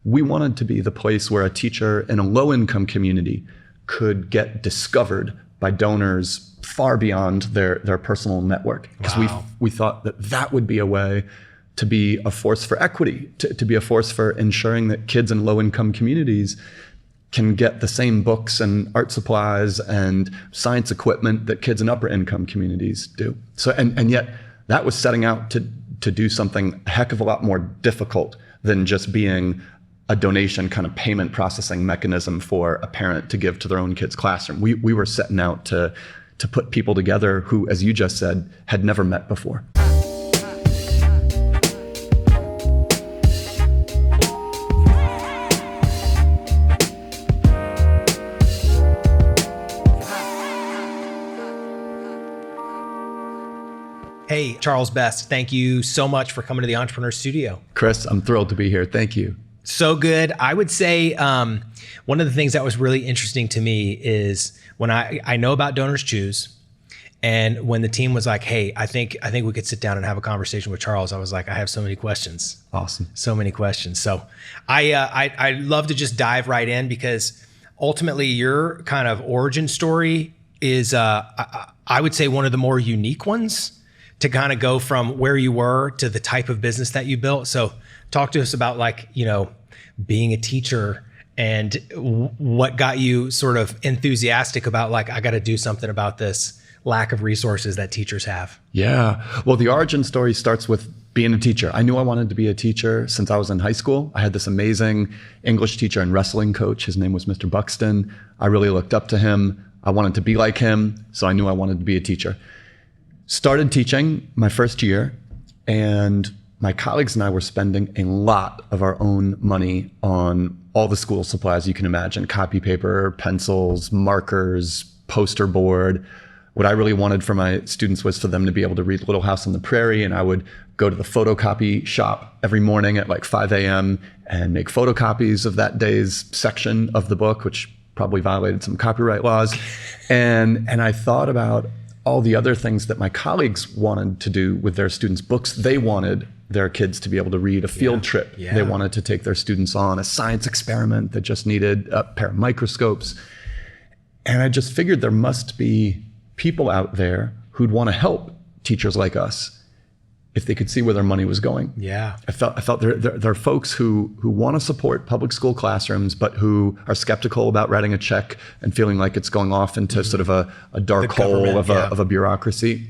We wanted to be the place where a teacher in a low-income community could get discovered by donors far beyond their personal network. Because we thought that would be a way to be a force for equity, to be a force for ensuring that kids in low-income communities can get the same books and art supplies and science equipment that kids in upper-income communities do. So, and yet that was setting out to do something a heck of a lot more difficult than just being a donation kind of payment processing mechanism for a parent to give to their own kid's classroom. We were setting out to put people together who, as you just said, had never met before. Hey, Charles Best, thank you so much for coming to the Entrepreneur Studio. Chris, I'm thrilled to be here. Thank you. So good. I would say one of the things that was really interesting to me is when I know about DonorsChoose, and when the team was like, hey, I think we could sit down and have a conversation with Charles, I was like, I have so many questions. Awesome. So many questions. So I love to just dive right in, because ultimately your kind of origin story is, I would say, one of the more unique ones to kind of go from where you were to the type of business that you built. So talk to us about, like, being a teacher and what got you sort of enthusiastic about, like, I got to do something about this lack of resources that teachers have. Yeah. Well, the origin story starts with being a teacher. I knew I wanted to be a teacher since I was in high school. I had this amazing English teacher and wrestling coach. His name was Mr. Buxton. I really looked up to him. I wanted to be like him, so I knew I wanted to be a teacher. Started teaching my first year, and my colleagues and I were spending a lot of our own money on all the school supplies you can imagine: copy paper, pencils, markers, poster board. What I really wanted for my students was for them to be able to read Little House on the Prairie, and I would go to the photocopy shop every morning at like 5 a.m. and make photocopies of that day's section of the book, which probably violated some copyright laws. And I thought about all the other things that my colleagues wanted to do with their students' books. They wanted their kids to be able to read a field trip. Yeah. They wanted to take their students on a science experiment that just needed a pair of microscopes. And I just figured there must be people out there who'd want to help teachers like us if they could see where their money was going. Yeah. I felt there are folks who want to support public school classrooms, but who are skeptical about writing a check and feeling like it's going off into sort of a dark hole of a bureaucracy.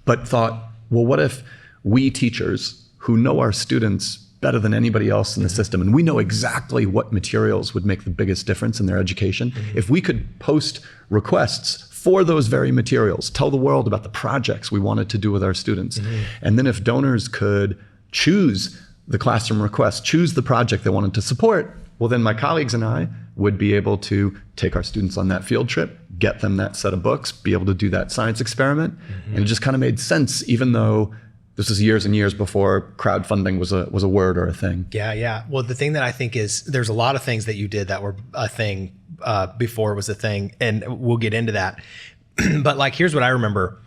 But thought, well, what if we teachers who know our students better than anybody else in the system, and we know exactly what materials would make the biggest difference in their education, if we could post requests for those very materials, tell the world about the projects we wanted to do with our students. And then if donors could choose the classroom request, choose the project they wanted to support, well, then my colleagues and I would be able to take our students on that field trip, get them that set of books, be able to do that science experiment. And it just kind of made sense, even though this was years and years before crowdfunding was a word or a thing. Yeah. Well, the thing that I think is, there's a lot of things that you did that were a thing before it was a thing, and we'll get into that. But like, here's what I remember.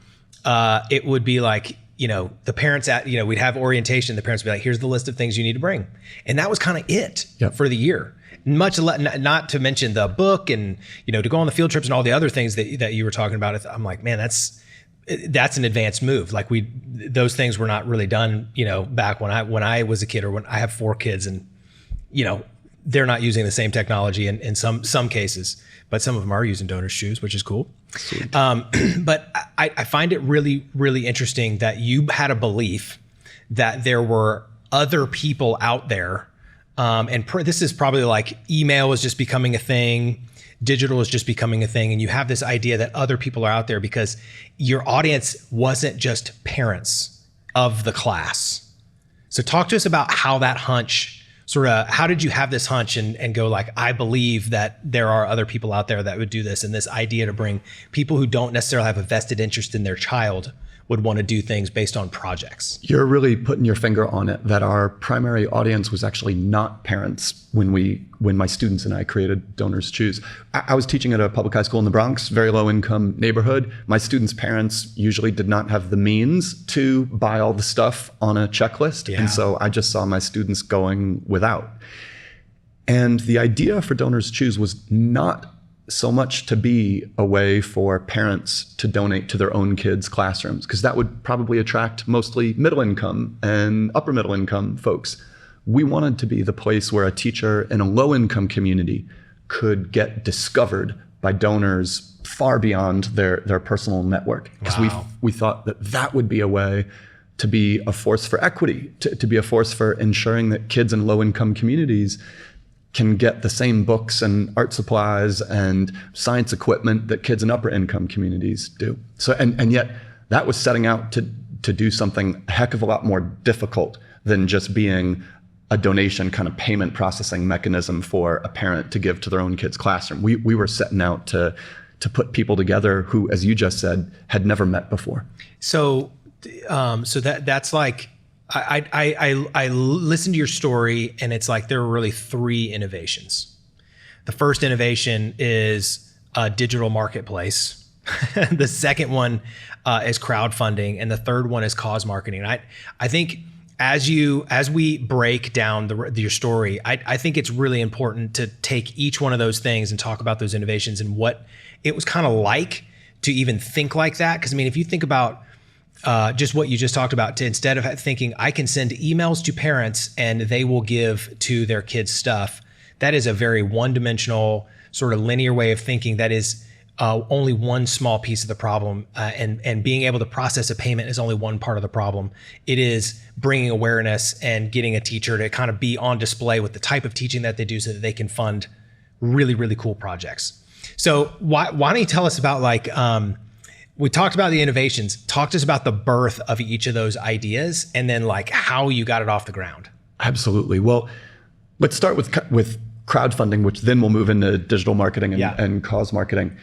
It would be like, the parents we'd have orientation. The parents would be like, here's the list of things you need to bring. And that was kind of it for the year. Not to mention the book and, to go on the field trips and all the other things that you were talking about. I'm like, man, that's an advanced move. Like those things were not really done, back when I was a kid, or when I have 4 kids, and, they're not using the same technology in some cases, but some of them are using DonorsChoose, which is cool. But I find it really, really interesting that you had a belief that there were other people out there. And this is probably like email is just becoming a thing. Digital is just becoming a thing. And you have this idea that other people are out there because your audience wasn't just parents of the class. So talk to us about how that hunch how did you have this hunch and go like, I believe that there are other people out there that would do this, and this idea to bring people who don't necessarily have a vested interest in their child would want to do things based on projects. You're really putting your finger on it, that our primary audience was actually not parents when my students and I created DonorsChoose. I was teaching at a public high school in the Bronx, very low income neighborhood. My students' parents usually did not have the means to buy all the stuff on a checklist. Yeah. And so I just saw my students going without. And the idea for DonorsChoose was not so much to be a way for parents to donate to their own kids' classrooms, because that would probably attract mostly middle income and upper middle income folks. We wanted to be the place where a teacher in a low income community could get discovered by donors far beyond their personal network. Because we thought that would be a way to be a force for equity, to be a force for ensuring that kids in low income communities can get the same books and art supplies and science equipment that kids in upper income communities do. So, and yet that was setting out to do something a heck of a lot more difficult than just being a donation kind of payment processing mechanism for a parent to give to their own kid's classroom. We were setting out to put people together who, as you just said, had never met before. So that's like, I listened to your story, and it's like there were really 3 innovations. The first innovation is a digital marketplace. The second one is crowdfunding, and the third one is cause marketing. And I think as we break down your story, I think it's really important to take each one of those things and talk about those innovations and what it was kind of like to even think like that. Because I mean, if you think about just what you just talked about, to instead of thinking I can send emails to parents and they will give to their kids stuff, that is a very one-dimensional sort of linear way of thinking. That is only one small piece of the problem, and being able to process a payment is only one part of the problem. It is bringing awareness and getting a teacher to kind of be on display with the type of teaching that they do, so that they can fund really, really cool projects. So why don't you tell us about, like, we talked about the innovations. Talk to us about the birth of each of those ideas, and then like how you got it off the ground. Absolutely. Well, let's start with crowdfunding, which then we'll move into digital marketing and cause marketing.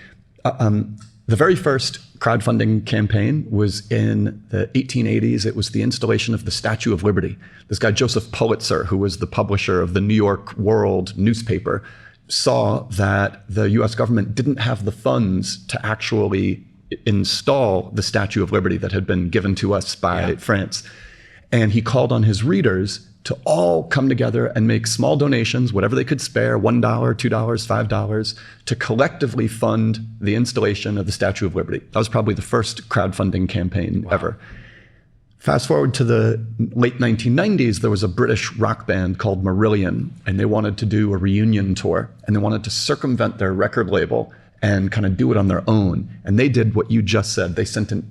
The very first crowdfunding campaign was in the 1880s. It was the installation of the Statue of Liberty. This guy, Joseph Pulitzer, who was the publisher of the New York World newspaper, saw that the US government didn't have the funds to actually install the Statue of Liberty that had been given to us by France. And he called on his readers to all come together and make small donations, whatever they could spare, $1, $2, $5, to collectively fund the installation of the Statue of Liberty. That was probably the first crowdfunding campaign ever. Fast forward to the late 1990s, there was a British rock band called Marillion, and they wanted to do a reunion tour, and they wanted to circumvent their record label and kind of do it on their own. And they did what you just said. They sent an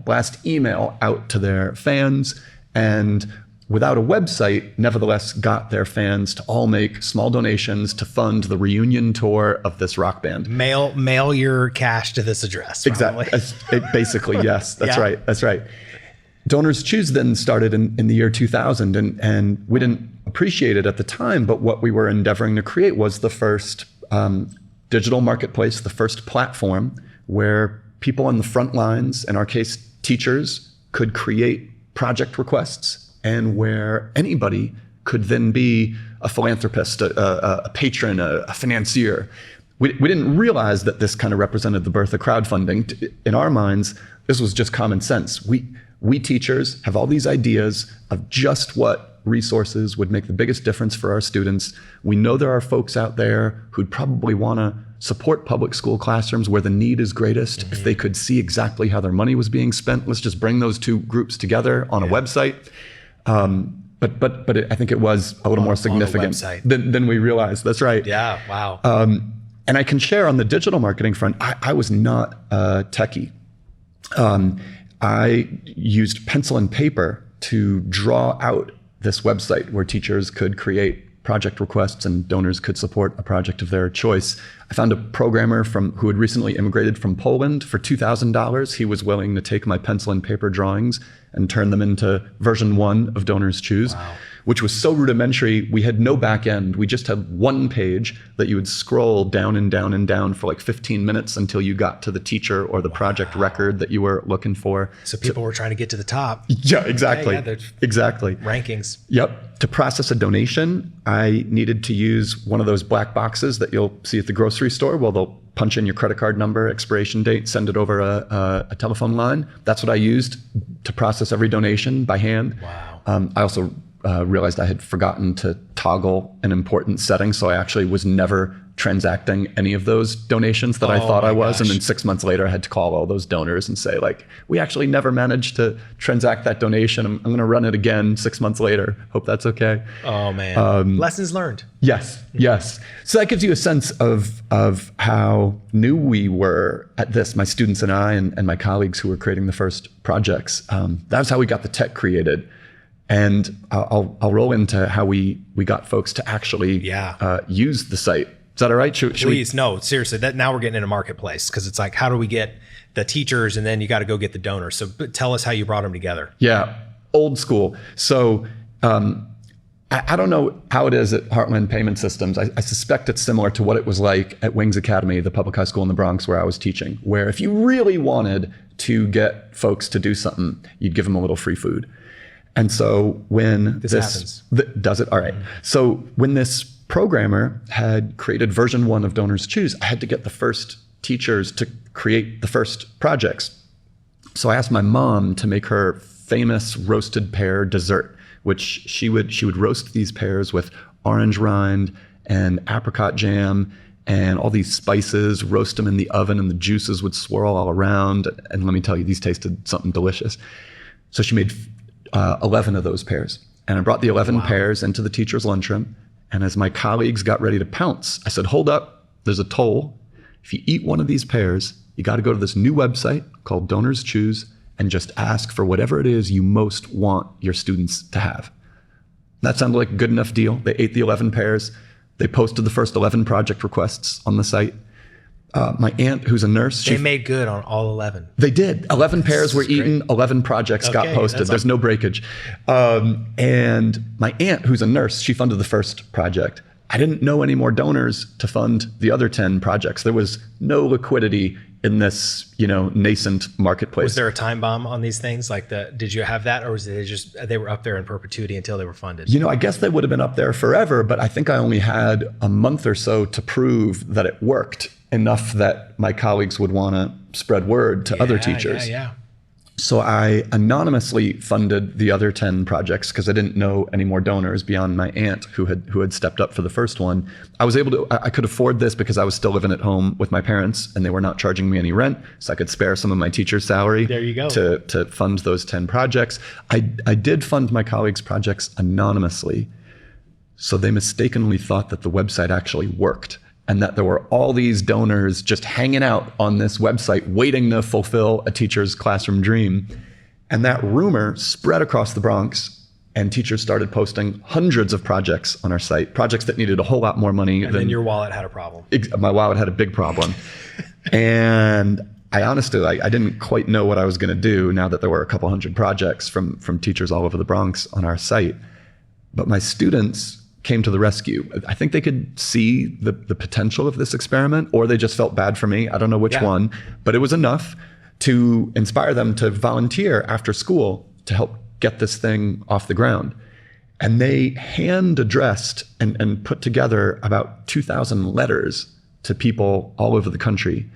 blast email out to their fans, and without a website, nevertheless got their fans to all make small donations to fund the reunion tour of this rock band. Mail your cash to this address. Exactly. Basically, yes, that's right. That's right. DonorsChoose then started in the year 2000, and we didn't appreciate it at the time, but what we were endeavoring to create was the first digital marketplace, the first platform where people on the front lines, in our case, teachers, could create project requests, and where anybody could then be a philanthropist, a patron, a financier. We didn't realize that this kind of represented the birth of crowdfunding. In our minds, this was just common sense. We teachers have all these ideas of just what resources would make the biggest difference for our students. We know there are folks out there who'd probably want to support public school classrooms where the need is greatest. If they could see exactly how their money was being spent, let's just bring those two groups together on a website. But I think it was a little more significant than we realized. That's right. Yeah. Wow. And I can share on the digital marketing front, I was not a techie. I used pencil and paper to draw out this website where teachers could create project requests and donors could support a project of their choice. I found a programmer who had recently immigrated from Poland. For $2,000, he was willing to take my pencil and paper drawings and turn them into version 1 of DonorsChoose, which was so rudimentary. We had no back end. We just had one page that you would scroll down and down and down for like 15 minutes until you got to the teacher or the project record that you were looking for. So people were trying to get to the top. Yeah, exactly. Exactly. Rankings. Yep. To process a donation, I needed to use one of those black boxes that you'll see at the grocery store. Well, they'll punch in your credit card number, expiration date, send it over a telephone line. That's what I used to process every donation by hand. Wow. I also realized I had forgotten to toggle an important setting. So I actually was never transacting any of those donations that I thought I was. gosh. And then 6 months later, I had to call all those donors and say, like, we actually never managed to transact that donation. I'm going to run it again 6 months later. Hope that's okay. Oh man. Lessons learned. Yes, yes. So that gives you a sense of how new we were at this, my students and I and my colleagues who were creating the first projects. That was how we got the tech created. And I'll roll into how we got folks to actually use the site. Is that all right? Should Please, no, seriously. That now we're getting in a marketplace because it's like, how do we get the teachers and then you got to go get the donors. So tell us how you brought them together. Yeah, old school. So I don't know how it is at Heartland Payment Systems. I suspect it's similar to what it was like at Wings Academy, the public high school in the Bronx where I was teaching, where if you really wanted to get folks to do something, you'd give them a little free food. And so when this happens. Does it? All right. So when this programmer had created version 1 of DonorsChoose, I had to get the first teachers to create the first projects. So I asked my mom to make her famous roasted pear dessert, which she would roast these pears with orange rind and apricot jam and all these spices, roast them in the oven, and the juices would swirl all around. And let me tell you, these tasted something delicious. So she made 11 of those pears. And I brought the 11 pears into the teacher's lunchroom. And as my colleagues got ready to pounce, I said, hold up, there's a toll. If you eat one of these pears, you got to go to this new website called DonorsChoose and just ask for whatever it is you most want your students to have. That sounded like a good enough deal. They ate the 11 pears. They posted the first 11 project requests on the site. My aunt, who's a nurse, they made good on all 11. They did. 11 pears were eaten, 11 projects got posted. There's no breakage. And my aunt, who's a nurse, she funded the first project. I didn't know any more donors to fund the other 10 projects. There was no liquidity in this, nascent marketplace. Was there a time bomb on these things? Did you have that, or was it just they were up there in perpetuity until they were funded? I guess they would have been up there forever, but I think I only had a month or so to prove that it worked enough that my colleagues would want to spread word to other teachers. Yeah. So I anonymously funded the other 10 projects because I didn't know any more donors beyond my aunt who had stepped up for the first one. I could afford this because I was still living at home with my parents and they were not charging me any rent. So I could spare some of my teacher's salary to fund those 10 projects. I did fund my colleagues' projects anonymously. So they mistakenly thought that the website actually worked, and that there were all these donors just hanging out on this website waiting to fulfill a teacher's classroom dream. And that rumor spread across the Bronx, and teachers started posting hundreds of projects on our site, projects that needed a whole lot more money. And then your wallet had a problem. My wallet had a big problem. And I honestly, I didn't quite know what I was going to do now that there were a couple hundred projects from teachers all over the Bronx on our site. But my students came to the rescue. I think they could see the potential of this experiment, or they just felt bad for me. I don't know which one, but it was enough to inspire them to volunteer after school to help get this thing off the ground. And they hand addressed and put together about 2,000 letters to people all over the country,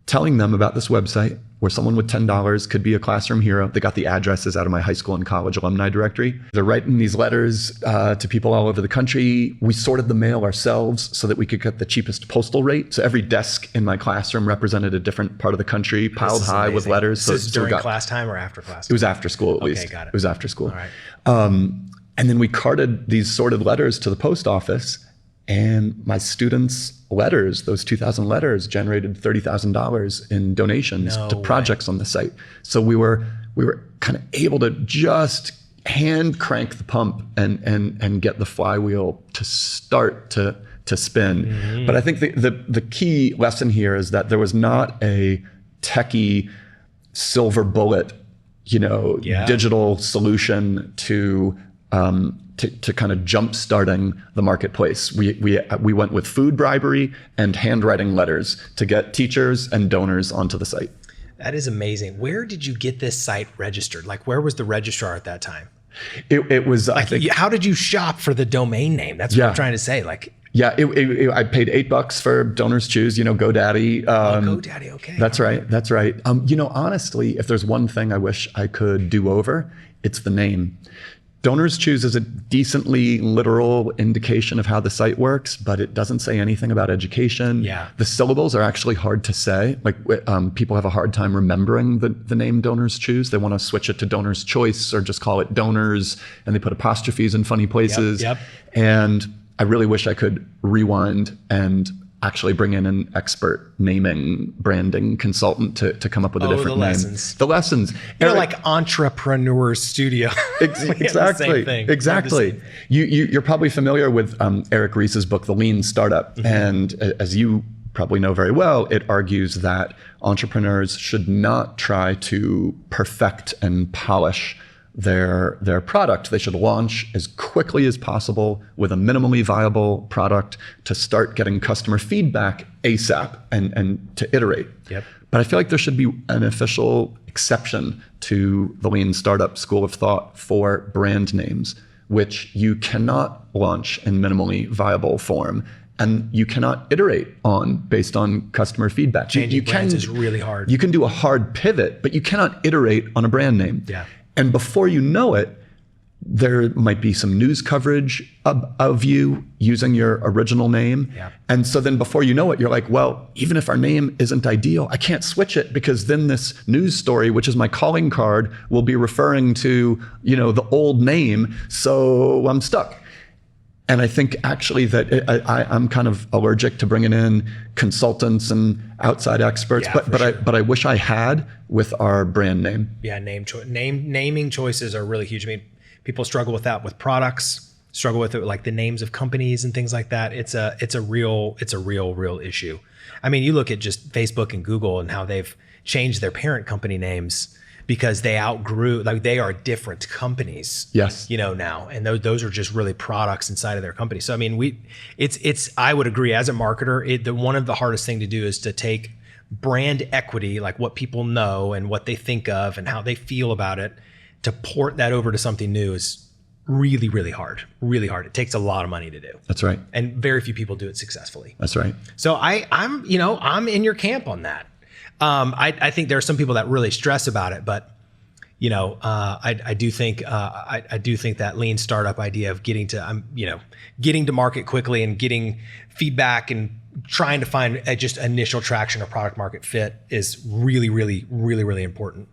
telling them about this website where someone with $10 could be a classroom hero. They got the addresses out of my high school and college alumni directory. They're writing these letters to people all over the country. We sorted the mail ourselves so that we could get the cheapest postal rate. So every desk in my classroom represented a different part of the country, piled high with letters. This is during class time or after class time? It was after school, at least. Okay, got it. It was after school. All right. And then we carted these sorted letters to the post office, and my students' letters, those 2,000 letters, generated $30,000 in donations to projects on the site. So we were kind of able to just hand crank the pump and get the flywheel to start to spin. Mm-hmm. But I think the key lesson here is that there was not a techie silver bullet, digital solution to kind of jump starting the marketplace. We went with food bribery and handwriting letters to get teachers and donors onto the site. That is amazing. Where did you get this site registered? Where was the registrar at that time? It was, I think. How did you shop for the domain name? That's what I'm trying to say. I paid $8 for DonorsChoose, GoDaddy. GoDaddy, okay. That's right. Honestly, if there's one thing I wish I could do over, it's the name. DonorsChoose is a decently literal indication of how the site works, but it doesn't say anything about education. Yeah. The syllables are actually hard to say. Like people have a hard time remembering the name DonorsChoose. They want to switch it to Donor's Choice or just call it Donors, and they put apostrophes in funny places. Yep. And I really wish I could rewind and actually bring in an expert naming, branding consultant to come up with a different name. Lessons. The lessons. You're like Entrepreneur Studio. Exactly. You're probably familiar with Eric Ries's book, The Lean Startup. Mm-hmm. And as you probably know very well, it argues that entrepreneurs should not try to perfect and polish their product. They should launch as quickly as possible with a minimally viable product to start getting customer feedback ASAP and to iterate. Yep. But I feel like there should be an official exception to the Lean Startup school of thought for brand names, which you cannot launch in minimally viable form and you cannot iterate on based on customer feedback. Changing brands is really hard. You can do a hard pivot, but you cannot iterate on a brand name. Yeah. And before you know it, there might be some news coverage of you using your original name. Yeah. And so then before you know it, you're like, well, even if our name isn't ideal, I can't switch it because then this news story, which is my calling card, will be referring to, the old name. So I'm stuck. And I think actually that I'm kind of allergic to bringing in consultants and outside experts, but I wish I had with our brand name. Yeah, naming choices are really huge. I mean, people struggle with that with products, struggle with it like the names of companies and things like that. It's a real issue. I mean, you look at just Facebook and Google and how they've changed their parent company names because they outgrew, like they are different companies. Yes. Now, and those are just really products inside of their company. So I mean, I would agree as a marketer, one of the hardest thing to do is to take brand equity, like what people know and what they think of and how they feel about it, to port that over to something new is really, really hard. Really hard. It takes a lot of money to do. That's right. And very few people do it successfully. That's right. So I'm in your camp on that. I think there are some people that really stress about it, but I do think that lean startup idea of getting to market quickly and getting feedback and trying to find just initial traction or product market fit is really, really, really, really important.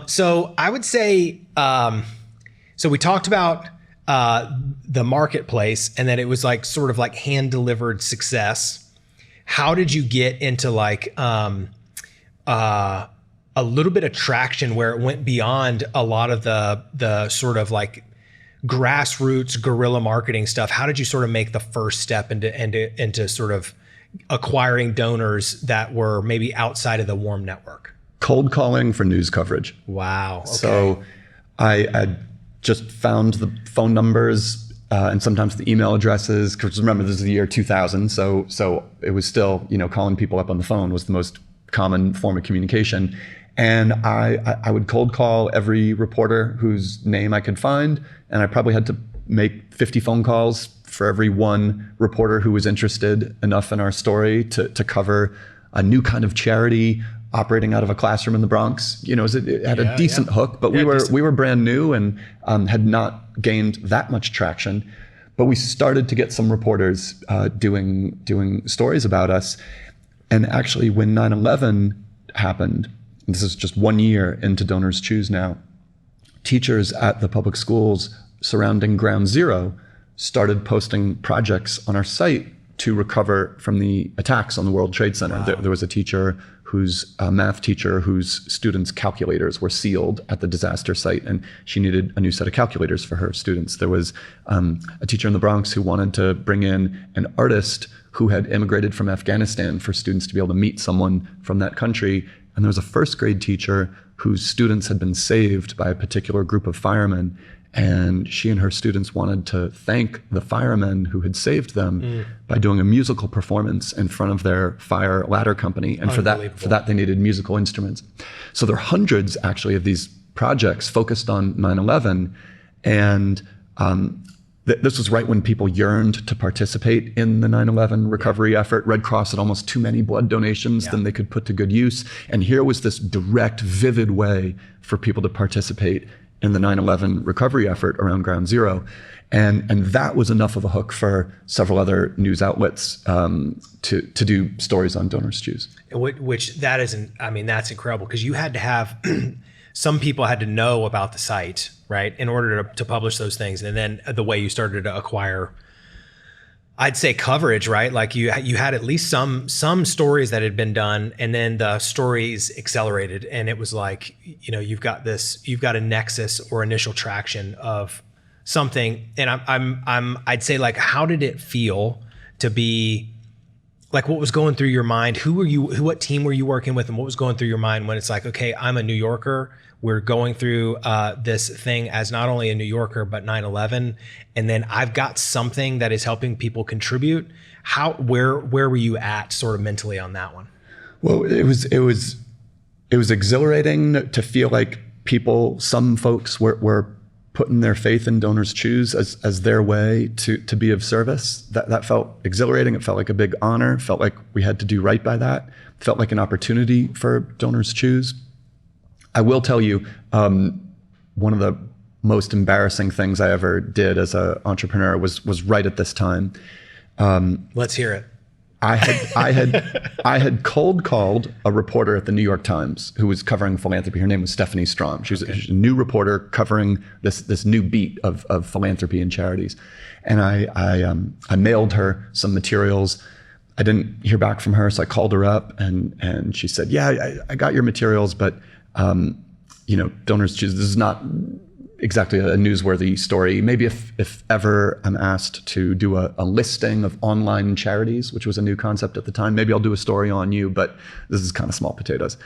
So I would say, so we talked about the marketplace and that it was like sort of like hand delivered success. How did you get into like a little bit of traction where it went beyond a lot of the sort of like grassroots guerrilla marketing stuff? How did you sort of make the first step into sort of acquiring donors that were maybe outside of the warm network? Cold calling for news coverage. Wow. Okay. So I just found the phone numbers and sometimes the email addresses, because remember, this is the year 2000. So it was still, calling people up on the phone was the most common form of communication. And I would cold call every reporter whose name I could find. And I probably had to make 50 phone calls for every one reporter who was interested enough in our story to cover a new kind of charity operating out of a classroom in the Bronx. It had a decent hook, but we were brand new and had not gained that much traction. But we started to get some reporters doing stories about us. And actually, when 9/11 happened, and this is just 1 year into DonorsChoose now, teachers at the public schools surrounding Ground Zero started posting projects on our site to recover from the attacks on the World Trade Center. Wow. There was a math teacher whose students' calculators were sealed at the disaster site, and she needed a new set of calculators for her students. There was a teacher in the Bronx who wanted to bring in an artist who had immigrated from Afghanistan for students to be able to meet someone from that country. And there was a first grade teacher whose students had been saved by a particular group of firemen. And she and her students wanted to thank the firemen who had saved them by doing a musical performance in front of their fire ladder company. And for that, they needed musical instruments. So there are hundreds actually of these projects focused on 9/11. And this was right when people yearned to participate in the 9/11 recovery effort. Red Cross had almost too many blood donations than they could put to good use. And here was this direct, vivid way for people to participate in the 9/11 recovery effort around Ground Zero. And that was enough of a hook for several other news outlets to do stories on DonorsChoose. Which that isn't, I mean, that's incredible, because you had to have, some people had to know about the site, right, in order to publish those things. And then the way you started to acquire, I'd say, coverage, right? Like you had at least some stories that had been done, and then the stories accelerated, and it was like, you know, you've got a nexus or initial traction of something. And I'd say, like, how did it feel to be, like, what was going through your mind? What team were you working with, and what was going through your mind when it's like, okay, I'm a New Yorker, we're going through this thing as not only a New Yorker, but 9/11, and then I've got something that is helping people contribute. Where were you at sort of mentally on that one? Well, it was exhilarating to feel like some folks were putting their faith in DonorsChoose as their way to be of service. That felt exhilarating. It felt like a big honor. It felt like we had to do right by that. It felt like an opportunity for DonorsChoose. I will tell you, one of the most embarrassing things I ever did as an entrepreneur was right at this time. Let's hear it. I had cold called a reporter at the New York Times who was covering philanthropy. Her name was Stephanie Strom. She was a new reporter covering this new beat of philanthropy and charities. And I mailed her some materials. I didn't hear back from her, so I called her up, and she said, "Yeah, I got your materials, but DonorsChoose, this is not exactly a newsworthy story. Maybe if ever I'm asked to do a listing of online charities, which was a new concept at the time, maybe I'll do a story on you, but this is kind of small potatoes."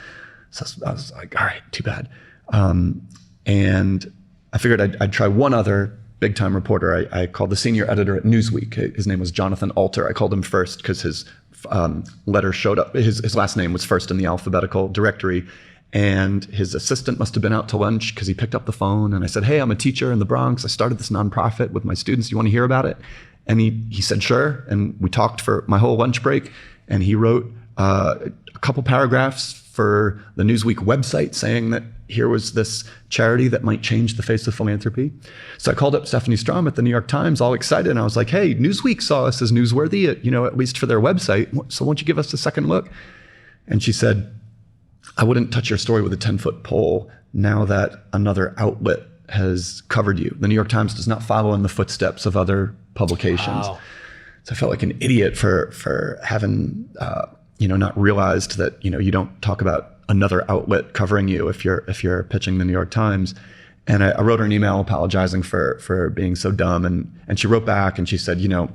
So I was like, all right, too bad. And I figured I'd try one other big time reporter. I called the senior editor at Newsweek. His name was Jonathan Alter. I called him first because his letter showed up. His last name was first in the alphabetical directory. And his assistant must have been out to lunch because he picked up the phone, and I said, "Hey, I'm a teacher in the Bronx. I started this nonprofit with my students. You want to hear about it?" And he said, "Sure." And we talked for my whole lunch break, and he wrote a couple paragraphs for the Newsweek website saying that here was this charity that might change the face of philanthropy. So I called up Stephanie Strom at the New York Times, all excited, and I was like, "Hey, Newsweek saw us as newsworthy, at least for their website. So won't you give us a second look?" And she said, "I wouldn't touch your story with a 10-foot pole now that another outlet has covered you. The New York Times does not follow in the footsteps of other publications." Wow. So I felt like an idiot for having not realized that you don't talk about another outlet covering you if you're pitching the New York Times. And I wrote her an email apologizing for being so dumb, and she wrote back and she said, you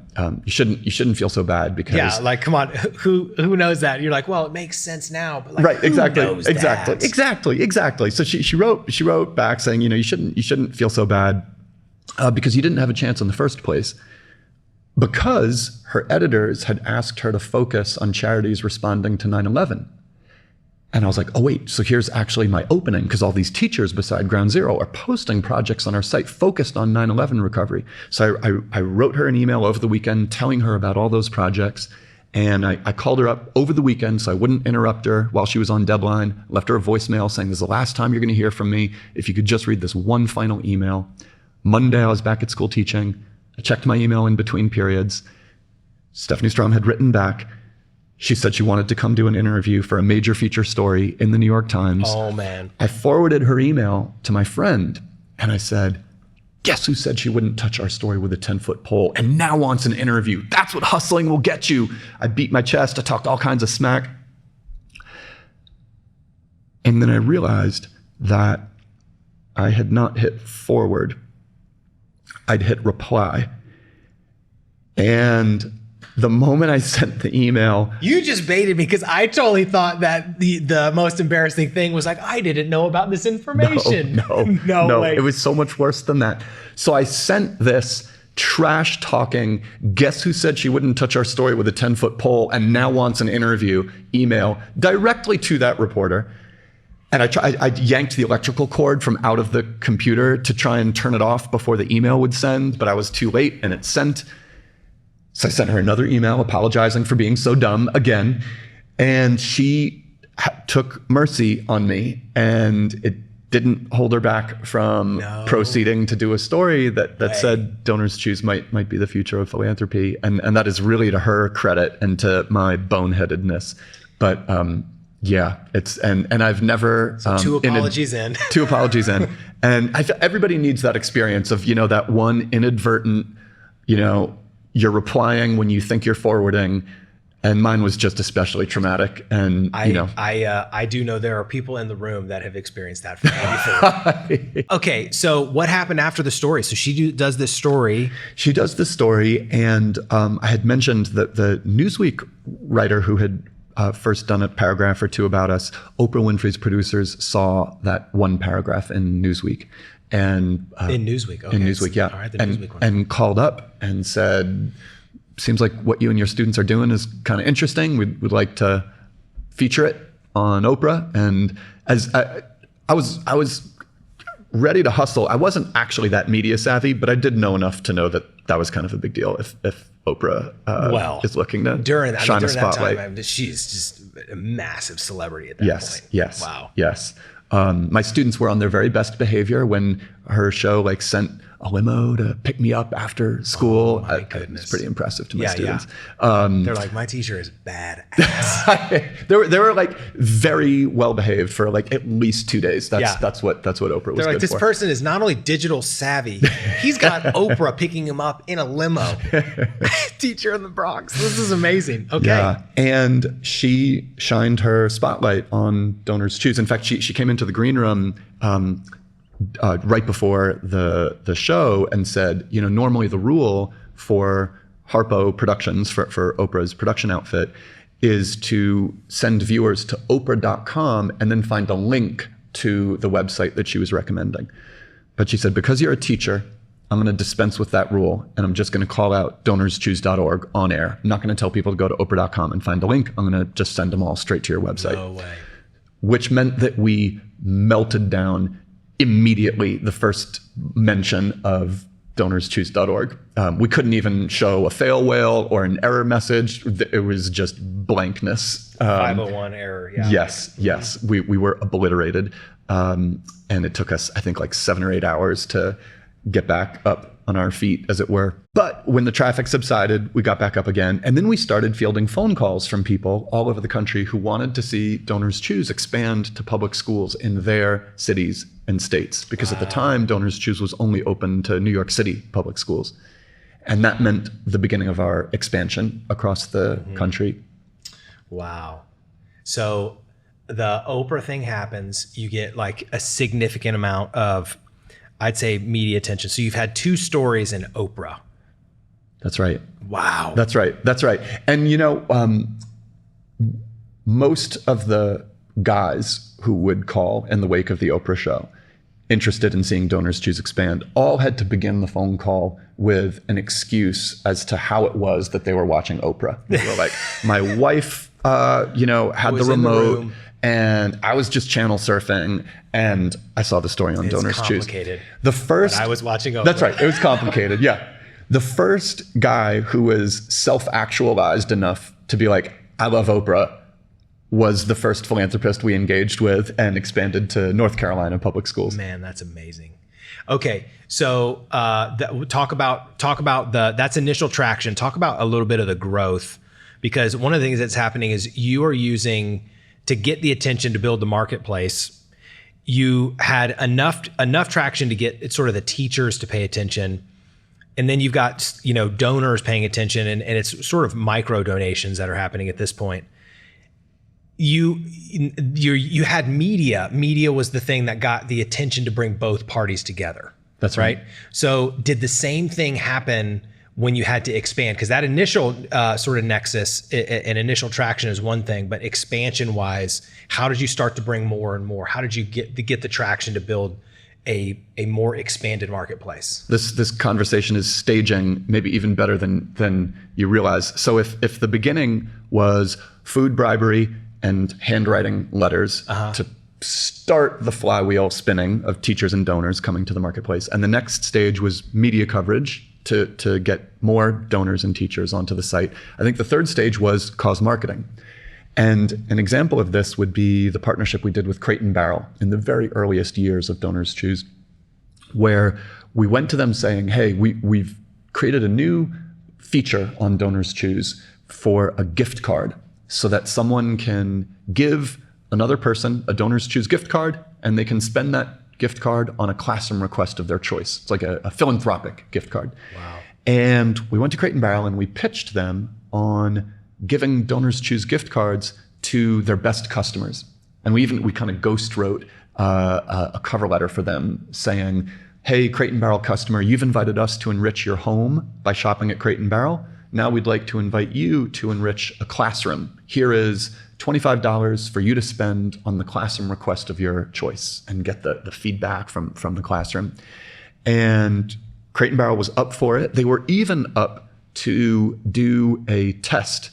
shouldn't feel so bad because come on, who knows that? You're like, well, it makes sense now, but right, exactly, who knows that? exactly. So she wrote back saying, you shouldn't feel so bad because you didn't have a chance in the first place, because her editors had asked her to focus on charities responding to 9/11. And I was like, oh wait, so here's actually my opening, because all these teachers beside Ground Zero are posting projects on our site focused on 9/11 recovery. So I wrote her an email over the weekend telling her about all those projects. And I called her up over the weekend so I wouldn't interrupt her while she was on deadline. Left her a voicemail saying, "This is the last time you're going to hear from me. If you could just read this one final email." Monday, I was back at school teaching. I checked my email in between periods. Stephanie Strom had written back. She said she wanted to come do an interview for a major feature story in the New York Times. Oh, man. I forwarded her email to my friend, and I said, "Guess who said she wouldn't touch our story with a 10-foot pole and now wants an interview? That's what hustling will get you." I beat my chest. I talked all kinds of smack. And then I realized that I had not hit forward. I'd hit reply. And the moment I sent the email, you just baited me, because I totally thought that the most embarrassing thing was like, I didn't know about this information. No way. It was so much worse than that. So I sent this trash talking, "Guess who said she wouldn't touch our story with a 10-foot pole and now wants an interview" email directly to that reporter. And I yanked the electrical cord from out of the computer to try and turn it off before the email would send, but I was too late and it sent. So I sent her another email apologizing for being so dumb again. And she took mercy on me, and it didn't hold her back from proceeding to do a story that said DonorsChoose might be the future of philanthropy. And that is really to her credit and to my boneheadedness. But yeah, and I've never two apologies in. Two apologies in. And everybody needs that experience of, that one inadvertent, you're replying when you think you're forwarding. And mine was just especially traumatic. And I do know there are people in the room that have experienced that from me before. Okay, so what happened after the story? So she does this story. She does this story, and I had mentioned that the Newsweek writer who had first done a paragraph or two about us, Oprah Winfrey's producers saw that one paragraph in Newsweek. And in Newsweek, okay. In Newsweek, yeah. All right, the Newsweek one. And called up and said, seems like what you and your students are doing is kind of interesting. We'd like to feature it on Oprah. And as I was ready to hustle. I wasn't actually that media savvy, but I did know enough to know that was kind of a big deal if Oprah is looking to shine a spotlight. That time, she's just a massive celebrity at that point. Yes. Wow. Yes. My students were on their very best behavior when her show sent a limo to pick me up after school. Oh my goodness. It's pretty impressive to my students. Yeah. They're like, my teacher is badass. they were very well behaved for at least 2 days. That's what Oprah was. They're like, good this for. person is not only digital savvy, he's got Oprah picking him up in a limo. Teacher in the Bronx. This is amazing. Okay. Yeah. And she shined her spotlight on DonorsChoose. In fact, she came into the green room right before the show and said, normally the rule for Harpo Productions, for Oprah's production outfit, is to send viewers to Oprah.com and then find a link to the website that she was recommending. But she said, because you're a teacher, I'm going to dispense with that rule, and I'm just going to call out DonorsChoose.org on air. I'm not going to tell people to go to Oprah.com and find a link. I'm going to just send them all straight to your website. No way. Which meant that we melted down immediately the first mention of DonorsChoose.org. We couldn't even show a fail whale or an error message. It was just blankness. 501 error, yeah. Yes. We were obliterated. And it took us, I think, 7 or 8 hours to get back up on our feet, as it were. But when the traffic subsided, we got back up again. And then we started fielding phone calls from people all over the country who wanted to see DonorsChoose expand to public schools in their cities and states. Because at the time, DonorsChoose was only open to New York City public schools. And that meant the beginning of our expansion across the country. Wow. So the Oprah thing happens, you get a significant amount of, I'd say, media attention. So you've had 2 stories in Oprah. That's right. Wow. That's right. And most of the guys who would call in the wake of the Oprah show interested in seeing DonorsChoose expand all had to begin the phone call with an excuse as to how it was that they were watching Oprah. They were like, my wife, had the remote. And I was just channel surfing, and I saw the story on DonorsChoose. Complicated. But I was watching Oprah. That's right. It was complicated. Yeah. The first guy who was self-actualized enough to be like, I love Oprah, was the first philanthropist we engaged with and expanded to North Carolina public schools. Man, that's amazing. Okay, so talk about that's initial traction. Talk about a little bit of the growth, because one of the things that's happening is you are using, to get the attention to build the marketplace, you had enough traction to get sort of the teachers to pay attention. And then you've got, donors paying attention, and it's sort of micro donations that are happening at this point. You had media. Media was the thing that got the attention to bring both parties together. That's right. So did the same thing happen when you had to expand? Because that initial sort of nexus and initial traction is one thing, but expansion wise, how did you start to bring more and more? How did you get the traction to build a more expanded marketplace? This conversation is staging maybe even better than you realize. So if the beginning was food bribery and handwriting letters to start the flywheel spinning of teachers and donors coming to the marketplace, and the next stage was media coverage to get more donors and teachers onto the site, I think the third stage was cause marketing. And an example of this would be the partnership we did with Crate and Barrel in the very earliest years of DonorsChoose, where we went to them saying, hey, we've created a new feature on DonorsChoose for a gift card so that someone can give another person a DonorsChoose gift card and they can spend that gift card on a classroom request of their choice. It's like a philanthropic gift card. Wow. And we went to Crate and Barrel and we pitched them on giving DonorsChoose gift cards to their best customers. And we kind of ghost wrote a cover letter for them saying, hey, Crate and Barrel customer, you've invited us to enrich your home by shopping at Crate and Barrel. Now we'd like to invite you to enrich a classroom. Here is $25 for you to spend on the classroom request of your choice, and get the feedback from the classroom. And Crate and Barrel was up for it. They were even up to do a test,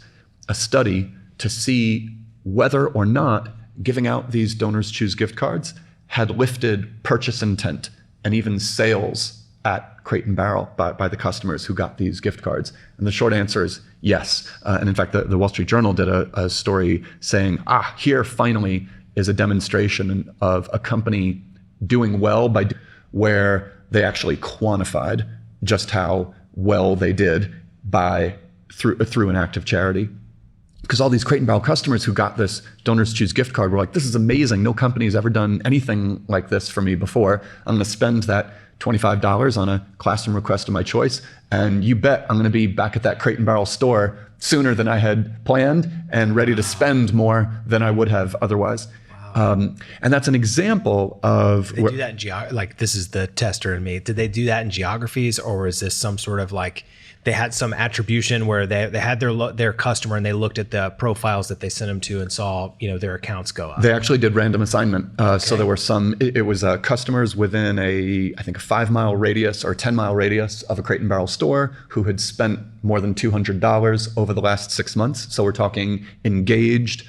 a study, to see whether or not giving out these DonorsChoose gift cards had lifted purchase intent and even sales at Crate and Barrel by the customers who got these gift cards. And the short answer is yes. And in fact, the Wall Street Journal did a story saying, here finally is a demonstration of a company doing well where they actually quantified just how well they did through an act of charity. Because all these Crate and Barrel customers who got this DonorsChoose gift card were like, this is amazing. No company's ever done anything like this for me before. I'm going to spend that $25 on a classroom request of my choice. And you bet I'm going to be back at that Crate and Barrel store sooner than I had planned and ready to spend more than I would have otherwise. Wow. And that's an example of... Did they do that in like, this is the tester in me. Did they do that in geographies, or is this some sort of like... they had some attribution where they had their customer and they looked at the profiles that they sent them to and saw, their accounts go up? They actually did random assignment. Okay. So there were it was customers within I think a 5-mile radius or 10-mile radius of a Crate and Barrel store who had spent more than $200 over the last 6 months. So we're talking engaged,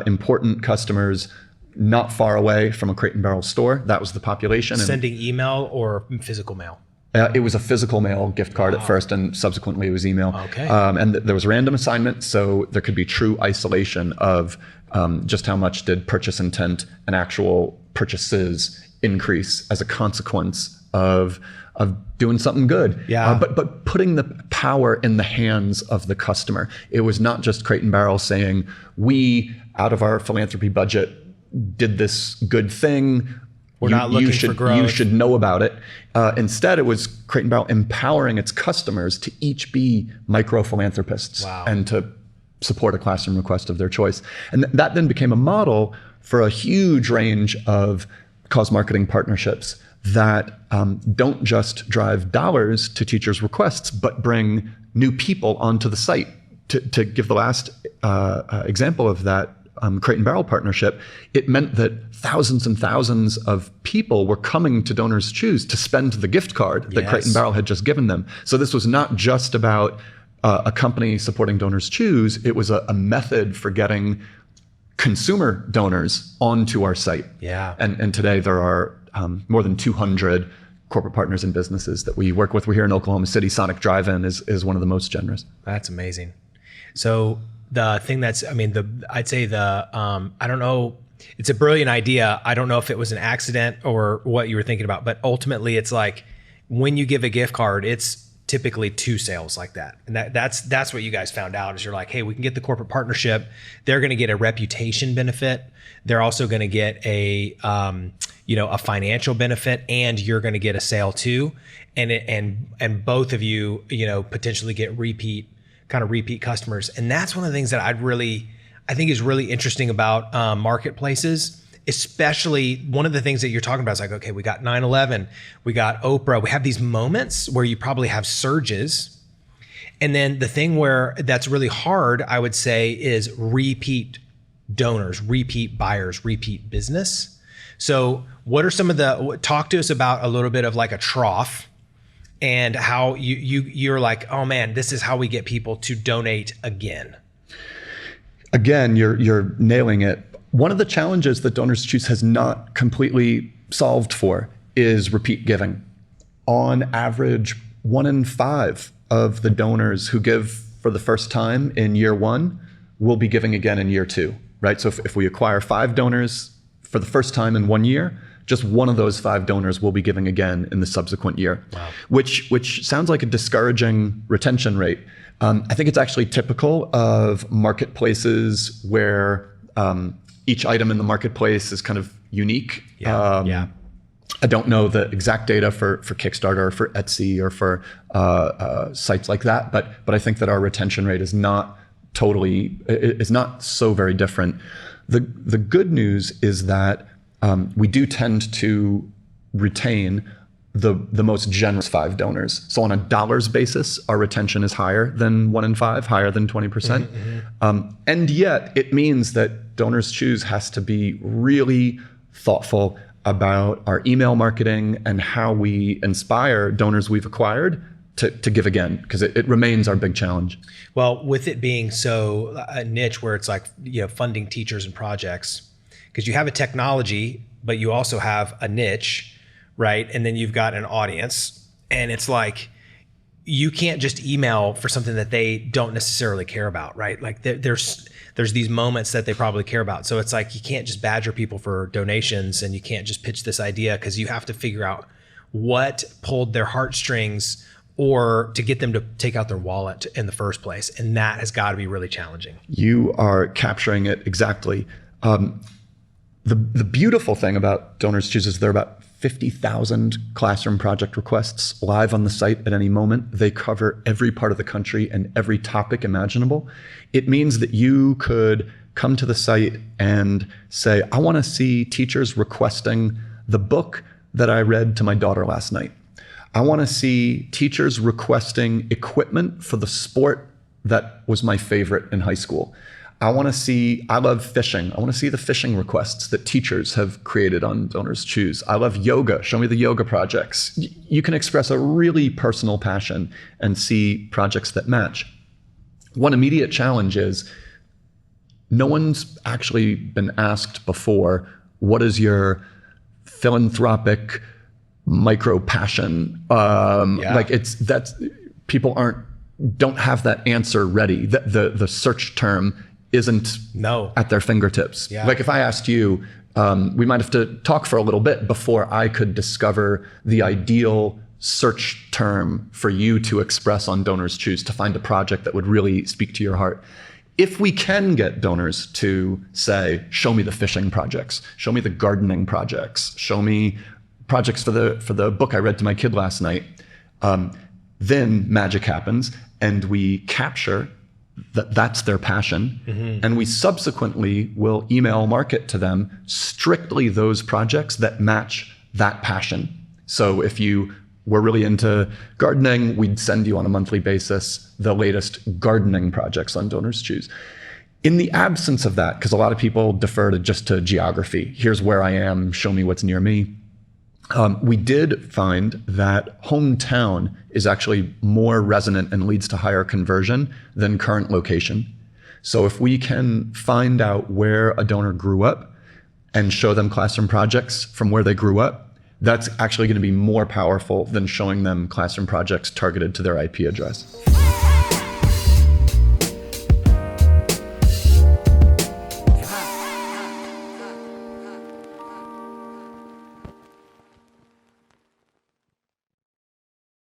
important customers not far away from a Crate and Barrel store. That was the population. Sending email or physical mail? It was a physical mail gift card at first, and subsequently it was email. Okay. And there was a random assignment, so there could be true isolation of just how much did purchase intent and actual purchases increase as a consequence of doing something good. Yeah. But putting the power in the hands of the customer. It was not just Crate and Barrel saying, we, out of our philanthropy budget, did this good thing. We're not looking for growth. You should know about it. Instead, it was Crate and Barrel empowering its customers to each be micro-philanthropists. Wow. And to support a classroom request of their choice. And that then became a model for a huge range of cause marketing partnerships that don't just drive dollars to teachers' requests, but bring new people onto the site. To give the last example of that, Crate and Barrel partnership, it meant that thousands and thousands of people were coming to DonorsChoose to spend the gift card that Crate and Barrel had just given them. So this was not just about a company supporting DonorsChoose. It was a method for getting consumer donors onto our site. Yeah. And today there are more than 200 corporate partners and businesses that we work with. We're here in Oklahoma City. Sonic Drive-In is one of the most generous. That's amazing. So the thing that's, I'd say I don't know, it's a brilliant idea. I don't know if it was an accident or what you were thinking about, but ultimately it's like when you give a gift card, it's typically 2 sales like that. And that's what you guys found out is you're like, hey, we can get the corporate partnership. They're going to get a reputation benefit. They're also going to get a financial benefit, and you're going to get a sale too. And both of you, potentially get repeat customers. And that's one of the things that I think is really interesting about marketplaces, especially one of the things that you're talking about is like, okay, we got 9/11, we got Oprah, we have these moments where you probably have surges. And then the thing where that's really hard, I would say, is repeat donors, repeat buyers, repeat business. So what are some of talk to us about a little bit of like a trough and how you're like, oh man, this is how we get people to donate again. Again, you're nailing it. One of the challenges that DonorsChoose has not completely solved for is repeat giving. On average, 1 in 5 of the donors who give for the first time in year 1 we'll be giving again in year 2, right? So if we acquire 5 donors for the first time in 1 year, just one of those 5 donors will be giving again in the subsequent year. Wow. Which sounds like a discouraging retention rate. I think it's actually typical of marketplaces where each item in the marketplace is kind of unique. Yeah. I don't know the exact data for Kickstarter or for Etsy or for sites like that, but I think that our retention rate is not so very different. The good news is that we do tend to retain the most generous 5 donors. So on a dollars basis, our retention is higher than 1 in 5, higher than 20%. And yet it means that DonorsChoose has to be really thoughtful about our email marketing and how we inspire donors we've acquired to give again, because it remains our big challenge. Well, with it being so a niche where it's like, funding teachers and projects, because you have a technology, but you also have a niche, right? And then you've got an audience, and it's like, you can't just email for something that they don't necessarily care about, right? Like there's these moments that they probably care about. So it's like, you can't just badger people for donations, and you can't just pitch this idea, because you have to figure out what pulled their heartstrings or to get them to take out their wallet in the first place. And that has got to be really challenging. You are capturing it exactly. The beautiful thing about DonorsChoose is there are about 50,000 classroom project requests live on the site at any moment. They cover every part of the country and every topic imaginable. It means that you could come to the site and say, I want to see teachers requesting the book that I read to my daughter last night. I want to see teachers requesting equipment for the sport that was my favorite in high school. I love fishing. I want to see the fishing requests that teachers have created on DonorsChoose. I love yoga. Show me the yoga projects. You can express a really personal passion and see projects that match. One immediate challenge is no one's actually been asked before, what is your philanthropic micro passion? People don't have that answer ready. The search term isn't at their fingertips. Yeah. Like if I asked you, we might have to talk for a little bit before I could discover the ideal search term for you to express on DonorsChoose to find a project that would really speak to your heart. If we can get donors to say, show me the fishing projects, show me the gardening projects, show me projects for the book I read to my kid last night, then magic happens, and we capture that's their passion. And we subsequently will email market to them strictly those projects that match that passion. So if you were really into gardening, we'd send you on a monthly basis the latest gardening projects on DonorsChoose. In the absence of that, because a lot of people defer to geography, here's where I am, show me what's near me. We did find that hometown is actually more resonant and leads to higher conversion than current location. So if we can find out where a donor grew up and show them classroom projects from where they grew up, that's actually going to be more powerful than showing them classroom projects targeted to their IP address.